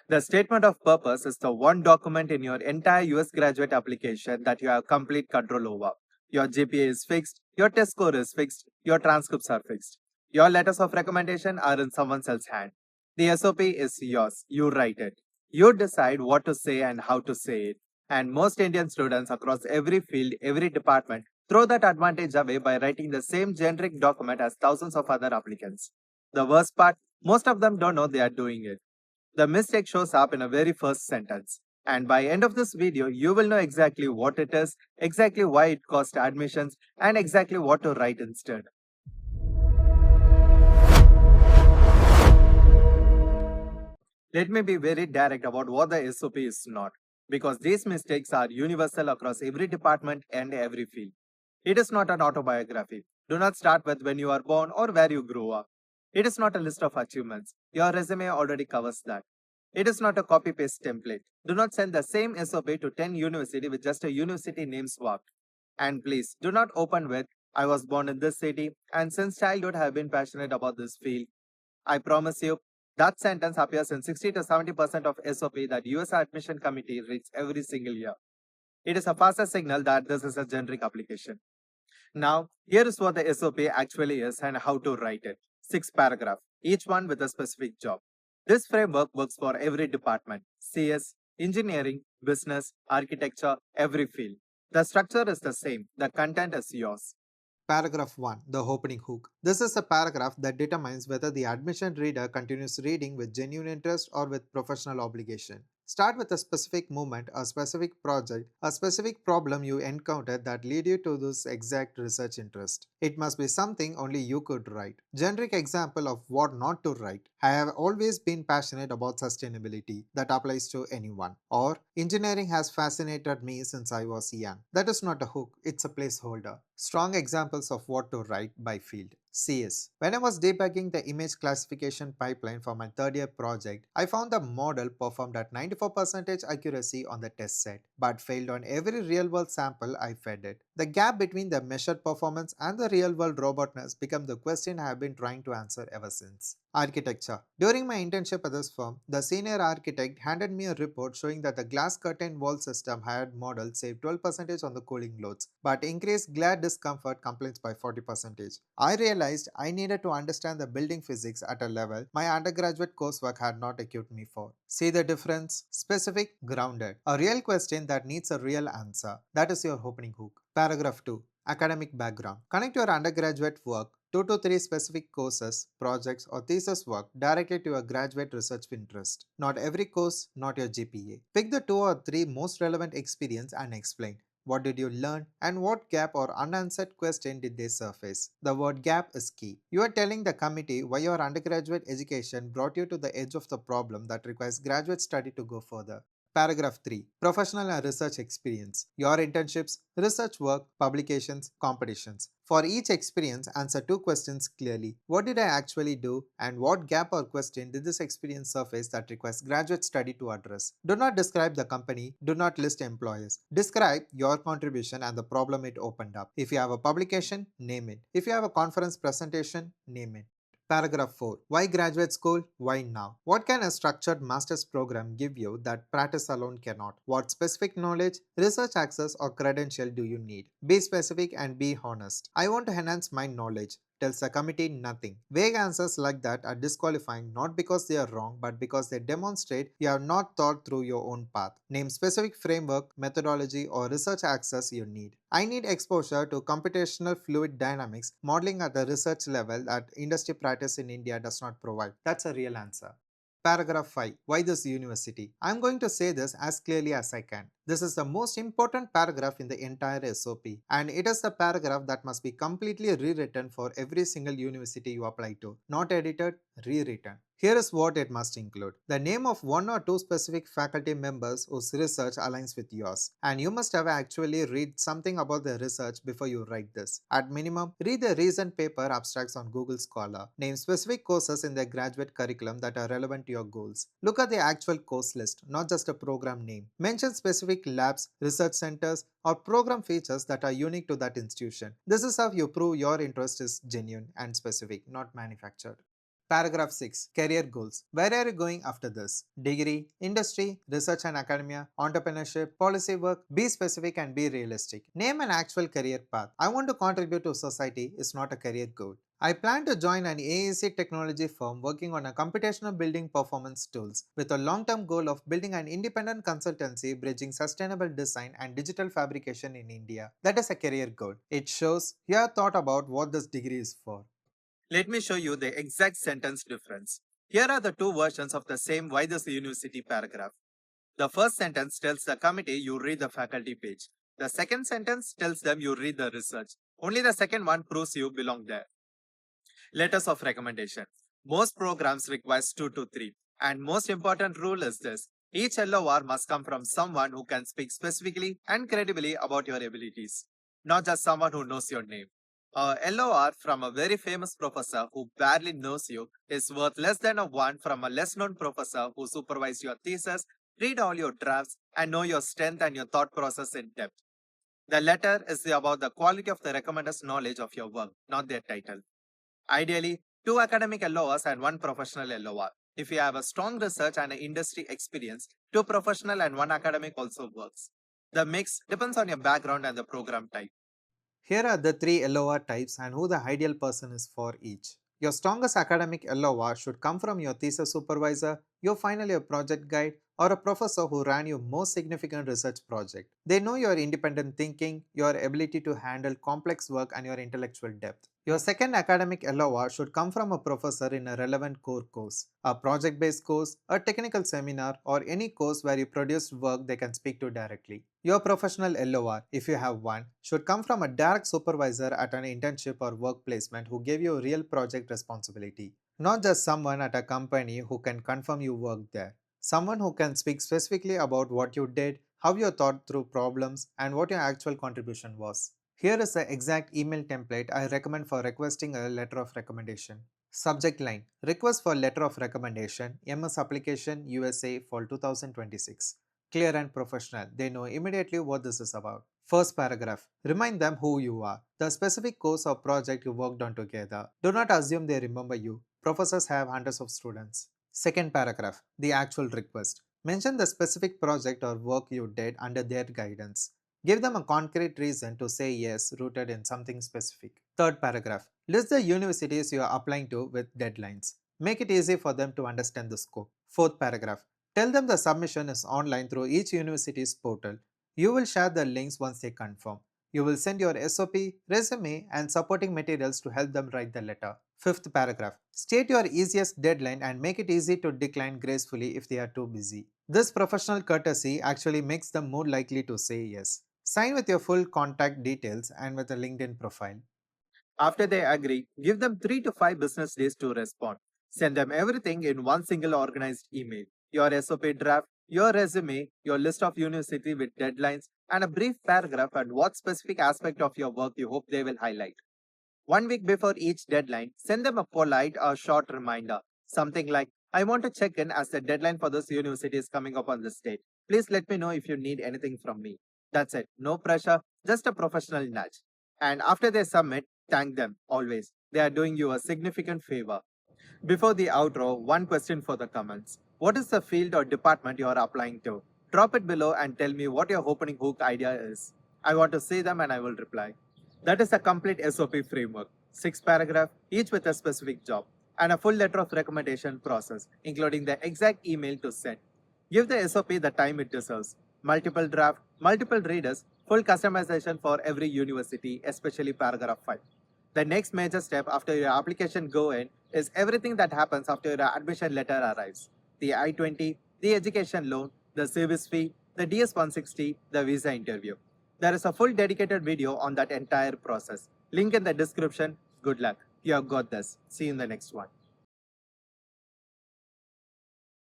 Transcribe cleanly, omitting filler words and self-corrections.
The statement of purpose is the one document in your entire US graduate application that you have complete control over. Your GPA is fixed, your test score is fixed, your transcripts are fixed. Your letters of recommendation are in someone else's hand. The SOP is yours. You write it. You decide what to say and how to say it. And most Indian students across every field, every department, throw that advantage away by writing the same generic document as thousands of other applicants. The worst part, most of them don't know they are doing it. The mistake shows up in a very first sentence. And by end of this video, you will know exactly what it is, exactly why it cost admissions, and exactly what to write instead. Let me be very direct about what the SOP is not, because these mistakes are universal across every department and every field. It is not an autobiography. Do not start with when you are born or where you grew up. It is not a list of achievements. Your resume already covers that. It is not a copy paste template. Do not send the same SOP to 10 university with just a university name swapped. And please do not open with I was born in this city and since childhood I have been passionate about this field. I promise you that sentence appears in 60 to 70% of SOP that US admission committee reads every single year. It is a faster signal that this is a generic application. Now, here is what the SOP actually is and how to write it. 6 paragraphs, each one with a specific job. This framework works for every department: CS, engineering, business, architecture, every field. The structure is the same, the content is yours. Paragraph 1. The opening hook. This is a paragraph that determines whether the admission reader continues reading with genuine interest or with professional obligation. Start with a specific moment, a specific project, a specific problem you encountered that lead you to this exact research interest. It must be something only you could write. Generic example of what not to write. I have always been passionate about sustainability. That applies to anyone. Or engineering has fascinated me since I was young. That is not a hook, it's a placeholder. Strong examples of what to write by field. CS. When I was debugging the image classification pipeline for my third year project, I found the model performed at 94% accuracy on the test set, but failed on every real world sample I fed it. The gap between the measured performance and the real world robustness became the question I have been trying to answer ever since. Architecture. During my internship at this firm, the senior architect handed me a report showing that the glass curtain wall system had model saved 12% on the cooling loads, but increased glare discomfort complaints by 40%. I realized I needed to understand the building physics at a level my undergraduate coursework had not equipped me for. See the difference? Specific, grounded. A real question that needs a real answer. That is your opening hook. Paragraph 2. Academic background. Connect your undergraduate work 2 to 3 specific courses, projects, or thesis work directly to your graduate research interest. Not every course, not your GPA. Pick the 2 or 3 most relevant experience and explain. What did you learn and what gap or unanswered question did they surface? The word gap is key. You are telling the committee why your undergraduate education brought you to the edge of the problem that requires graduate study to go further. Paragraph 3. Professional and research experience. Your internships, research work, publications, competitions. For each experience, answer 2 questions clearly. What did I actually do and what gap or question did this experience surface that requires graduate study to address? Do not describe the company, do not list employers. Describe your contribution and the problem it opened up. If you have a publication, name it. If you have a conference presentation, name it. Paragraph 4. Why graduate school? Why now? What can a structured master's program give you that practice alone cannot? What specific knowledge, research access, or credential do you need? Be specific and be honest. I want to enhance my knowledge. Tells the committee nothing. Vague answers like that are disqualifying not because they are wrong but because they demonstrate you have not thought through your own path. Name specific framework, methodology, or research access you need. I need exposure to computational fluid dynamics modeling at the research level that industry practice in India does not provide. That's a real answer. Paragraph 5. Why this university? I'm going to say this as clearly as I can. This is the most important paragraph in the entire SOP, and it is the paragraph that must be completely rewritten for every single university you apply to. Not edited, rewritten. Here is what it must include: the name of 1 or 2 specific faculty members whose research aligns with yours. And you must have actually read something about their research before you write this. At minimum, read the recent paper abstracts on Google Scholar. Name specific courses in their graduate curriculum that are relevant to your goals. Look at the actual course list, not just a program name. Mention specific labs, research centers, or program features that are unique to that institution. This is how you prove your interest is genuine and specific, not manufactured. Paragraph 6. Career goals. Where are you going after this? Degree, industry, research and academia, entrepreneurship, policy work. Be specific and be realistic. Name an actual career path. I want to contribute to society is not a career goal. I plan to join an AEC technology firm working on a computational building performance tools with a long-term goal of building an independent consultancy bridging sustainable design and digital fabrication in India. That is a career goal. It shows you have thought about what this degree is for. Let me show you the exact sentence difference. Here are the two versions of the same why this university paragraph. The first sentence tells the committee you read the faculty page. The second sentence tells them you read the research. Only the second one proves you belong there. Letters of recommendation. Most programs requires 2 to 3. And most important rule is this. Each LOR must come from someone who can speak specifically and credibly about your abilities, not just someone who knows your name. A LOR from a very famous professor who barely knows you is worth less than a one from a less known professor who supervised your thesis, read all your drafts, and know your strength and your thought process in depth. The letter is about the quality of the recommender's knowledge of your work, not their title. Ideally, two academic LORs and one professional LOR. If you have a strong research and an industry experience, two professional and one academic also works. The mix depends on your background and the program type. Here are the three LOR types and who the ideal person is for each. Your strongest academic LOR should come from your thesis supervisor, your final year project guide, or a professor who ran your most significant research project. They know your independent thinking, your ability to handle complex work, and your intellectual depth. Your second academic LOR should come from a professor in a relevant core course, a project based course, a technical seminar, or any course where you produced work they can speak to directly. Your professional LOR, if you have one, should come from a direct supervisor at an internship or work placement who gave you real project responsibility, not just someone at a company who can confirm you worked there. Someone who can speak specifically about what you did, how you thought through problems, and what your actual contribution was. Here is the exact email template I recommend for requesting a letter of recommendation. Subject line: Request for letter of recommendation, MS application USA for 2026. Clear and professional. They know immediately what this is about. First paragraph. Remind them who you are, the specific course or project you worked on together. Do not assume they remember you. Professors have hundreds of students. Second paragraph. The actual request. Mention the specific project or work you did under their guidance. Give them a concrete reason to say yes, rooted in something specific. Third paragraph. List the universities you are applying to with deadlines. Make it easy for them to understand the scope. Fourth paragraph. Tell them the submission is online through each university's portal. You will share the links once they confirm. You will send your SOP, resume, and supporting materials to help them write the letter. Fifth paragraph. State your easiest deadline and make it easy to decline gracefully if they are too busy. This professional courtesy actually makes them more likely to say yes. Sign with your full contact details and with a LinkedIn profile. After they agree, give them 3 to 5 business days to respond. Send them everything in one single organized email. Your SOP draft, your resume, your list of university with deadlines, and a brief paragraph on what specific aspect of your work you hope they will highlight. 1 week before each deadline, send them a polite or short reminder. Something like, I want to check in as the deadline for this university is coming up on this date. Please let me know if you need anything from me. That's it. No pressure, just a professional nudge. And after they submit, thank them always. They are doing you a significant favor. Before the outro, one question for the comments. What is the field or department you are applying to? Drop it below and tell me what your opening hook idea is. I want to see them and I will reply. That is a complete SOP framework. 6 paragraphs, each with a specific job, and a full letter of recommendation process, including the exact email to send. Give the SOP the time it deserves. Multiple draft, multiple readers, full customization for every university, especially paragraph 5. The next major step after your application go in is everything that happens after your admission letter arrives. The I-20, the education loan, the service fee, the DS-160, the visa interview. There is a full dedicated video on that entire process. Link in the description. Good luck. You have got this. See you in the next one.